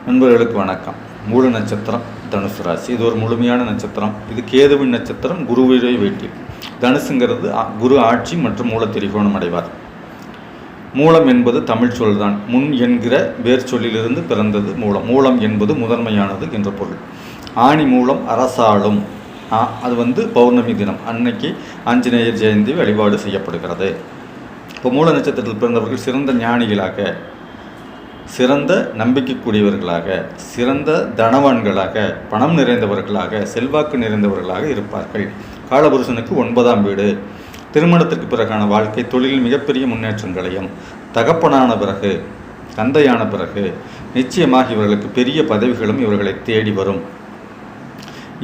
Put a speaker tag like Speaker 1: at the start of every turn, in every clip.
Speaker 1: நண்பர்களுக்கு வணக்கம். மூல நட்சத்திரம் தனுசு ராசி. இது ஒரு முழுமையான நட்சத்திரம். இது கேதுவின் நட்சத்திரம், குருவிடைய வீட்டில். தனுசுங்கிறது குரு ஆட்சி மற்றும் மூல திரிகோணம் அடைவார். மூலம் என்பது தமிழ் சொல்தான். முன் என்கிற வேர் சொல்லிலிருந்து பிறந்தது மூலம். மூலம் என்பது முதன்மையானது என்ற பொருள். ஆணி மூலம் அரசாளும். அது பௌர்ணமி தினம் அன்னைக்கு ஆஞ்சநேயர் ஜெயந்தி வழிபாடு செய்யப்படுகிறது. இப்போ மூல நட்சத்திரத்தில் பிறந்தவர்கள் சிறந்த ஞானிகளாக, சிறந்த நம்பிக்கைக்குரியவர்களாக, சிறந்த தனவான்களாக, பணம் நிறைந்தவர்களாக, செல்வாக்கு நிறைந்தவர்களாக இருப்பார்கள். காலபுருஷனுக்கு 9ஆம் வீடு. திருமணத்திற்கு பிறகான வாழ்க்கை தொழிலில் மிகப்பெரிய முன்னேற்றங்களையும், தகப்பனான பிறகு, தந்தையான பிறகு நிச்சயமாக இவர்களுக்கு பெரிய பதவிகளும் இவர்களை தேடி வரும்.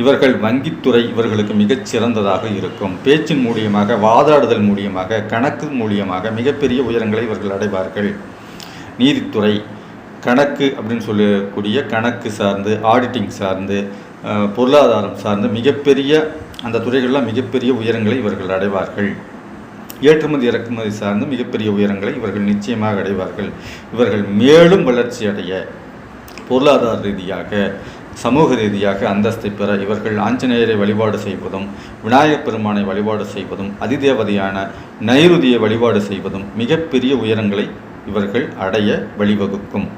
Speaker 1: இவர்கள் வங்கித்துறை இவர்களுக்கு மிகச் சிறந்ததாக இருக்கும். பேச்சின் மூலியமாக, வாதாடுதல் மூலியமாக, கணக்கு மூலியமாக மிகப்பெரிய உயரங்களை இவர்கள் அடைவார்கள். நீதித்துறை, கணக்கு அப்படின்னு சொல்லக்கூடிய கணக்கு சார்ந்து, ஆடிட்டிங் சார்ந்து, பொருளாதாரம் சார்ந்து மிகப்பெரிய அந்த துறைகளில் மிகப்பெரிய உயரங்களை இவர்கள் அடைவார்கள். ஏற்றுமதி இறக்குமதி சார்ந்து மிகப்பெரிய உயரங்களை இவர்கள் நிச்சயமாக அடைவார்கள். இவர்கள் மேலும் வளர்ச்சி அடைய, பொருளாதார ரீதியாக, சமூக ரீதியாக அந்தஸ்தை பெற இவர்கள் ஆஞ்சநேயரை வழிபாடு செய்வதும், விநாயகப் பெருமானை வழிபாடு செய்வதும், அதிதேவதையான நைருதியை வழிபாடு செய்வதும் மிகப்பெரிய உயரங்களை இவர்கள் அடைய வழிவகுக்கும்.